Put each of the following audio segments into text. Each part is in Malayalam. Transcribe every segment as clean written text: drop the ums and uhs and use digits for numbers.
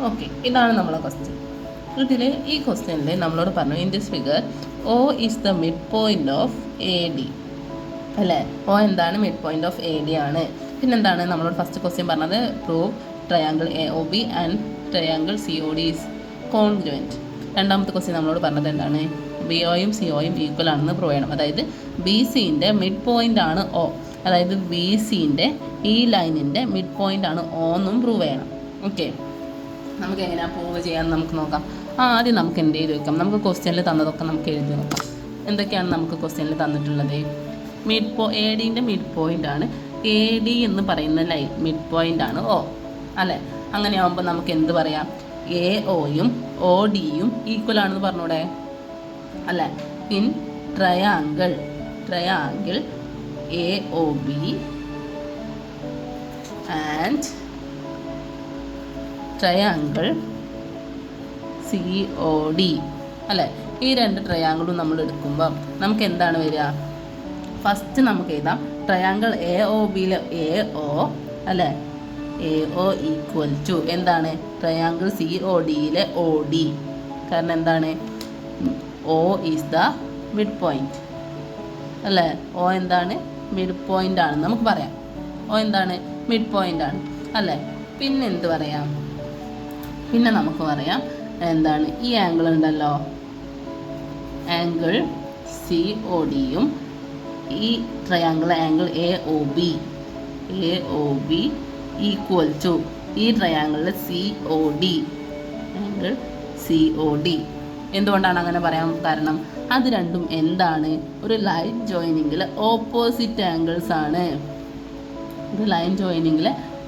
ഓക്കെ, ഇതാണ് നമ്മളെ ക്വസ്റ്റ്യൻ. ഇതിൽ ഈ ക്വസ്റ്റ്യനിൽ നമ്മളോട് പറഞ്ഞു in this figure O is the mid point of AD അല്ലേ. O എന്താണ്? മിഡ് പോയിന്റ് ഓഫ് AD ആണ്. പിന്നെന്താണ് നമ്മളോട് ഫസ്റ്റ് ക്വസ്റ്റ്യൻ പറഞ്ഞത്? Prove triangle AOB and triangle COD is congruent. രണ്ടാമത്തെ ക്വസ്റ്റ്യൻ നമ്മളോട് പറഞ്ഞത് എന്താണ്? BOയും COയും ഈക്വൽ ആണെന്ന് പ്രൂവ് ചെയ്യണം. അതായത് BCൻ്റെ മിഡ് പോയിന്റ് ആണ് O, അതായത് BCൻ്റെ ഈ ലൈനിൻ്റെ മിഡ് പോയിന്റ് ആണ് O എന്നും പ്രൂവ് ചെയ്യണം. ഓക്കെ, നമുക്ക് എങ്ങനെയാണ് പ്രൂവ് ചെയ്യാൻ നമുക്ക് നോക്കാം. ആദ്യം നമുക്ക് എന്ത് ചെയ്ത് വെക്കാം? നമുക്ക് ക്വസ്റ്റ്യനിൽ തന്നതൊക്കെ നമുക്ക് എഴുതി നോക്കാം. എന്തൊക്കെയാണ് നമുക്ക് ക്വസ്റ്റ്യനിൽ തന്നിട്ടുള്ളത്? ADൻ്റെ മിഡ് പോയിന്റ് ആണ് AD എന്ന് പറയുന്ന ലൈൻ, മിഡ് പോയിന്റ് ആണ് O അല്ലേ. അങ്ങനെ ആകുമ്പോൾ നമുക്ക് എന്ത് പറയാം? AOയും ODയും ഈക്വൽ ആണെന്ന് പറഞ്ഞൂടെ അല്ലേ. In triangle AOB and triangle COD അല്ലേ. ഈ രണ്ട് ട്രയാങ്കിളും നമ്മൾ എടുക്കുമ്പോൾ നമുക്ക് എന്താണ് വരിക? ഫസ്റ്റ് നമുക്ക് എഴുതാം ട്രയാങ്കിൾ AOBയിലെ AO അല്ലേ, AO ഈക്വൽ ടു എന്താണ്? ട്രയാങ്കിൾ CODയിലെ OD. കാരണം എന്താണ്? O is the mid point അല്ലേ. O എന്താണ്? മിഡ് പോയിന്റ് ആണ് നമുക്ക് പറയാം. O എന്താണ്? മിഡ് പോയിന്റ് ആണ് അല്ലേ. പിന്നെ എന്ത് പറയാം? പിന്നെ നമുക്ക് പറയാം എന്താണ്? ഈ ആംഗിൾ ഉണ്ടല്ലോ, ആംഗിൾ CODയും ഈ triangle angle AOB equal to ഈ ട്രയാങ്കിളിൽ COD, ആംഗിൾ COD. എന്തുകൊണ്ടാണ് അങ്ങനെ പറയാൻ കാരണം? അത് രണ്ടും എന്താണ്? ഒരു ലൈൻ ജോയിനിങ്ങിൽ ഓപ്പോസിറ്റ് ആംഗിൾസ് ആണ്. ഒരു ലൈൻ ജോയിനിങ്ങിൽ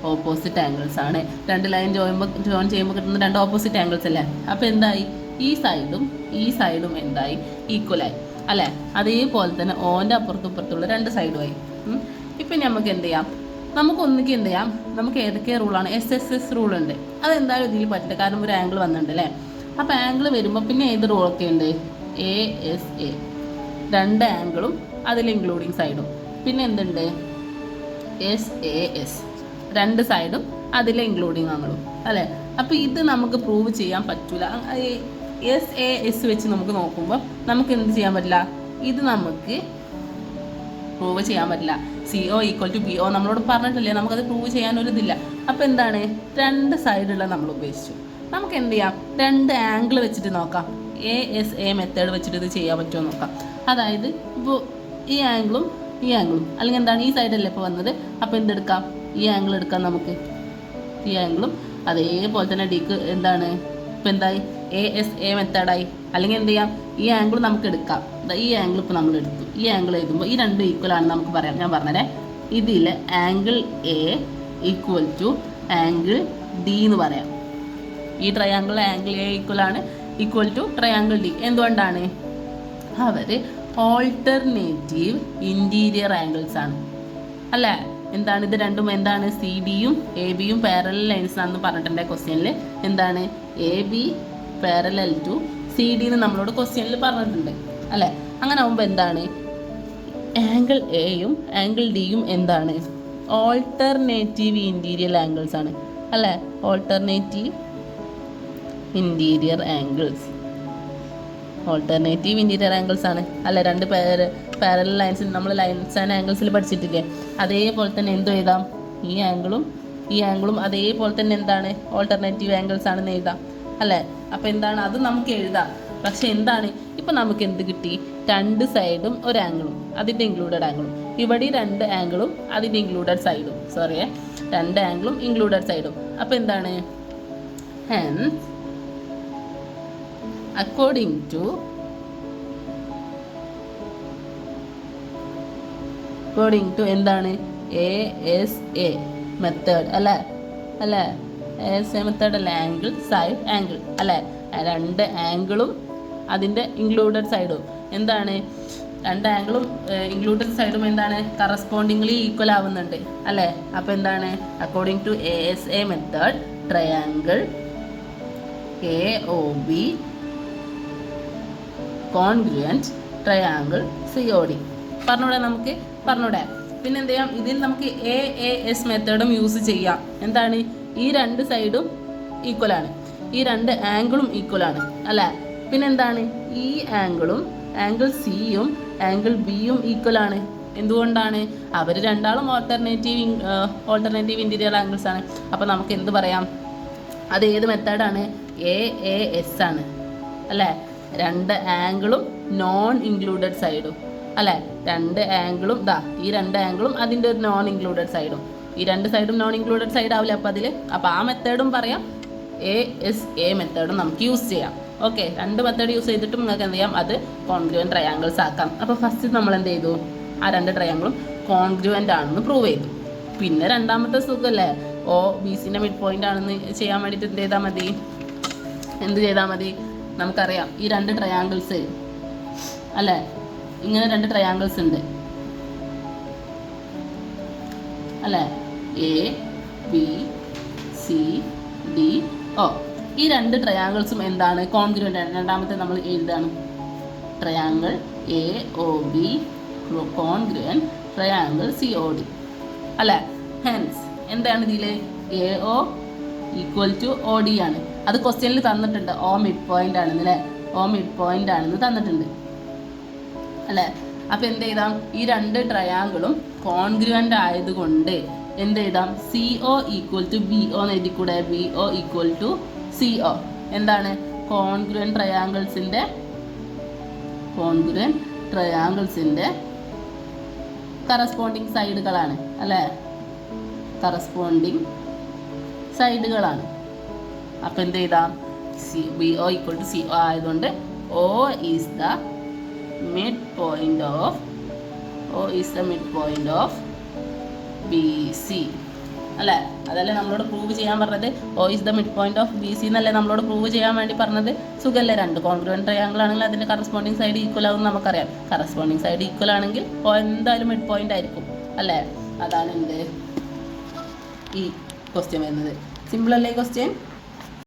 ഓപ്പോസിറ്റ് ആംഗിൾസ് ആണ്. രണ്ട് ലൈൻ ജോയിൻ ചെയ്യുമ്പോൾ കിട്ടുന്ന രണ്ട് ഓപ്പോസിറ്റ് ആംഗിൾസ് അല്ലേ. അപ്പോൾ എന്തായി? ഈ സൈഡും എന്തായി? ഈക്വലായി അല്ലേ. അതേപോലെ തന്നെ ഓൻ്റെ അപ്പുറത്തും ഇപ്പുറത്തുള്ള രണ്ട് സൈഡുമായി. ഇപ്പം നമുക്ക് എന്ത് ചെയ്യാം? നമുക്ക് എന്ത് ചെയ്യാം? നമുക്ക് ഏതൊക്കെ റൂളാണ്? SSS റൂളുണ്ട്. അതെന്തായാലും ഇതിൽ പറ്റില്ല, കാരണം ഒരു ആംഗിൾ വന്നിട്ടുണ്ട് അല്ലേ. അപ്പോൾ ആംഗിൾ വരുമ്പോൾ പിന്നെ ഏത് റൂളൊക്കെ ഉണ്ട്? ASA, രണ്ട് ആംഗിളും അതിൽ ഇൻക്ലൂഡിങ് സൈഡും. പിന്നെ എന്തുണ്ട്? SAS, രണ്ട് സൈഡും അതിലെ ഇൻക്ലൂഡിങ് ആംഗിളും അല്ലേ. അപ്പോൾ ഇത് നമുക്ക് പ്രൂവ് ചെയ്യാൻ പറ്റില്ല. SAS വെച്ച് നമുക്ക് നോക്കുമ്പോൾ നമുക്ക് എന്ത് ചെയ്യാൻ പറ്റില്ല? ഇത് നമുക്ക് പ്രൂവ് ചെയ്യാൻ പറ്റില്ല. CO ഈക്വൽ ടു BO നമ്മളോട് പറഞ്ഞിട്ടില്ലേ, നമുക്കത് പ്രൂവ് ചെയ്യാനൊരിതില്ല. അപ്പോൾ എന്താണ്? രണ്ട് സൈഡുള്ള നമ്മൾ ഉപയോഗിച്ചു. നമുക്ക് എന്ത് ചെയ്യാം? രണ്ട് ആംഗിൾ വെച്ചിട്ട് നോക്കാം. ASA മെത്തേഡ് വെച്ചിട്ട് ഇത് ചെയ്യാൻ പറ്റുമോ നോക്കാം. അതായത് ഇപ്പോൾ ഈ ആംഗിളും അല്ലെങ്കിൽ എന്താണ്? ഈ സൈഡല്ലേ ഇപ്പോൾ വന്നത്. അപ്പോൾ എന്തെടുക്കാം? ഈ ആംഗിൾ എടുക്കാം നമുക്ക്. ഈ ആംഗിളും അതേപോലെ തന്നെ ഡിക്ക് എന്താണ്? ഇപ്പം എന്തായി? ASA മെത്തേഡായി. അല്ലെങ്കിൽ എന്ത് ചെയ്യാം? ഈ ആംഗിൾ നമുക്ക് എടുക്കാം. ഈ ആംഗിൾ ഇപ്പോൾ നമ്മൾ എടുത്തു. ഈ ആംഗിൾ എഴുതുമ്പോൾ ഈ രണ്ടും ഈക്വൽ ആണെന്ന് നമുക്ക് പറയാം. ഞാൻ പറഞ്ഞതേ, ഇതിൽ angle A equal to angle D എന്ന് പറയാം. ഈ triangle angle A equal to triangle D. എന്തുകൊണ്ടാണ്? അവർ ഓൾട്ടർനേറ്റീവ് ഇൻറ്റീരിയർ ആംഗിൾസ് ആണ് അല്ലേ. എന്താണ് ഇത് രണ്ടും? എന്താണ്? CDയും ABയും പാരലൽ ലൈൻസ് ആണെന്ന് പറഞ്ഞിട്ടുണ്ട് ക്വസ്റ്റ്യനിൽ. എന്താണ്? AB പാരലൽ ടു CD എന്ന് നമ്മളോട് ക്വസ്റ്റ്യനിൽ പറഞ്ഞിട്ടുണ്ട് അല്ലേ. അങ്ങനെ ആകുമ്പോൾ എന്താണ്? ആംഗിൾ Aയും ആംഗിൾ Dയും എന്താണ്? ഓൾട്ടർനേറ്റീവ് ഇൻറ്റീരിയർ ആംഗിൾസ് ആണ് അല്ലേ. ഓൾട്ടർനേറ്റീവ് ഇൻറ്റീരിയർ ആംഗിൾസ് ആണ് അല്ലേ. രണ്ട് പാരലൽ ലൈൻസിൽ നമ്മൾ ലൈൻസ് ആൻഡ് ആംഗിൾസിൽ പഠിച്ചിട്ടില്ലേ. അതേപോലെ തന്നെ എന്ത് എഴുതാം? ഈ ആംഗിളും അതേപോലെ തന്നെ എന്താണ്? ഓൾട്ടർനേറ്റീവ് ആംഗിൾസ് ആണെന്ന് എഴുതാം അല്ലേ. അപ്പോൾ എന്താണ്? അത് നമുക്ക് എഴുതാം. പക്ഷെ എന്താണ്? ഇപ്പം നമുക്ക് എന്ത് കിട്ടി? രണ്ട് സൈഡും ഒരു ആംഗിളും അതിൻ്റെ ഇൻക്ലൂഡഡ് ആംഗിളും. ഇവിടെ രണ്ട് ആംഗിളും അതിൻ്റെ ഇൻക്ലൂഡഡ് സൈഡും. രണ്ട് ആംഗിളും ഇൻക്ലൂഡഡ് സൈഡും. അപ്പോൾ എന്താണ്? ഹെൻസ് അക്കോർഡിംഗ് ടു എന്താണ്? ASA മെത്തേഡ് അല്ലേ. ASA മെത്തേഡ് അല്ലേ. ആംഗിൾ സൈഡ് ആംഗിൾ അല്ലേ. രണ്ട് ആംഗിളും അതിൻ്റെ ഇൻക്ലൂഡഡ് സൈഡും എന്താണ്? രണ്ട് ആംഗിളും ഇൻക്ലൂഡഡ് സൈഡും എന്താണ്? കറസ്പോണ്ടിങ്ലി ഈക്വൽ ആവുന്നുണ്ട് അല്ലേ. അപ്പോൾ എന്താണ്? According to ASA method triangle AOB congruent triangle COD. പറഞ്ഞൂടെ. പിന്നെ എന്ത് ചെയ്യാം? ഇതിൽ നമുക്ക് AAS മെത്തേഡും യൂസ് ചെയ്യാം. എന്താണ്? ഈ രണ്ട് സൈഡും ഈക്വൽ ആണ്, ഈ രണ്ട് ആംഗിളും ഈക്വൽ ആണ് അല്ലേ. പിന്നെന്താണ്, ഈ ആംഗിളും ആംഗിൾ സിയും ആംഗിൾ ബിയും ഈക്വൽ ആണ്. എന്തുകൊണ്ടാണ്? അവർ രണ്ടാളും ഓൾട്ടർനേറ്റീവ് ഇൻറ്റീരിയർ ആംഗിൾസ് ആണ്. അപ്പോൾ നമുക്ക് എന്ത് പറയാം, അത് ഏത് മെത്തേഡാണ്? AAS ആണ് അല്ലേ. രണ്ട് ആംഗിളും നോൺ ഇൻക്ലൂഡഡ് സൈഡും അല്ലേ. രണ്ട് ആംഗിളും ഈ രണ്ട് ആംഗിളും അതിൻ്റെ ഒരു നോൺ ഇൻക്ലൂഡഡ് സൈഡും, ഈ രണ്ട് സൈഡും നോൺ ഇൻക്ലൂഡഡ് സൈഡ് ആവില്ല അപ്പോൾ അതിൽ. അപ്പോൾ ആ മെത്തേഡും പറയാം, ASA മെത്തേഡും നമുക്ക് യൂസ് ചെയ്യാം. ഓക്കെ, രണ്ട് മെത്തേഡ് യൂസ് ചെയ്തിട്ടും നിങ്ങൾക്ക് എന്ത് ചെയ്യാം, അത് കോൺഗ്രുവൻ്റ് ട്രയാങ്കിൾസ് ആക്കാം. അപ്പോൾ ഫസ്റ്റ് നമ്മൾ എന്ത് ചെയ്തു, ആ രണ്ട് ട്രയാങ്കിളും കോൺഗ്രുവൻ്റ് ആണെന്ന് പ്രൂവ് ചെയ്തു. പിന്നെ രണ്ടാമത്തെ സുഖമല്ലേ, OBCൻ്റെ മിഡ് പോയിന്റ് ആണെന്ന് ചെയ്യാൻ വേണ്ടിയിട്ട് എന്ത് ചെയ്താൽ മതി, നമുക്കറിയാം ഈ രണ്ട് ട്രയാങ്കിൾസ് അല്ലേ, ഇങ്ങനെ രണ്ട് ട്രയാങ്കിൾസ് ഉണ്ട് അല്ലേ, ABCDO. ഈ രണ്ട് ട്രയാങ്കിൾസും എന്താണ്, കോൺഗ്രുവൻ്റ് ആണ്. രണ്ടാമത്തെ നമ്മൾ എഴുതാണ് triangle AOB congruent triangle COD അല്ലേ. ഹെൻസ് എന്താണ് ഇതിൽ, AO ഈക്വൽ ടു OD ആണ്. അത് ക്വസ്റ്റ്യനിൽ തന്നിട്ടുണ്ട്, O മിഡ് പോയിന്റ് ആണെന്ന് അല്ലേ, O മിഡ് പോയിന്റ് ആണെന്ന് തന്നിട്ടുണ്ട് അല്ലേ. അപ്പോൾ എന്ത് ചെയ്താം, ഈ രണ്ട് ട്രയാങ്കിളും കോൺഗ്രുവൻ്റ് ആയതുകൊണ്ട് എന്ത് ചെയ്താം, CO ഈക്വൽ ടു BO എന്ന് എഴുതിക്കൂടെ, BO ഈക്വൽ ടു CO. എന്താണ്, കോൺഗ്രുവൻ്റ് ട്രയാങ്കിൾസിൻ്റെ കറസ്പോണ്ടിങ് സൈഡുകളാണ് അല്ലേ, കറസ്പോണ്ടിങ് സൈഡുകളാണ്. അപ്പോൾ എന്ത് ചെയ്താം, BO ഈക്വൽ ടു CO ആയതുകൊണ്ട് O is the mid point of BC അല്ലേ. അതല്ലേ നമ്മളോട് പ്രൂവ് ചെയ്യാൻ പറഞ്ഞത്, O is the mid point of BC എന്നല്ലേ നമ്മളോട് പ്രൂവ് ചെയ്യാൻ വേണ്ടി പറഞ്ഞത്. സുഖല്ലേ, രണ്ട് കോൺഗ്രുവൻ്റ് ട്രയാങ്കിൾ ആണെങ്കിൽ അതിൻ്റെ കറസ്പോണ്ടിങ് സൈഡ് ഈക്വൽ ആവും നമുക്കറിയാം. കറസ്പോണ്ടിങ് സൈഡ് ഈക്വൽ ആണെങ്കിൽ O എന്തായാലും മിഡ് പോയിന്റ് ആയിരിക്കും അല്ലേ. അതാണ് എന്ത് ഈ ക്വസ്റ്റ്യൻ വരുന്നത്. സിമ്പിൾ അല്ലേ ഈ ക്വസ്റ്റ്യൻ.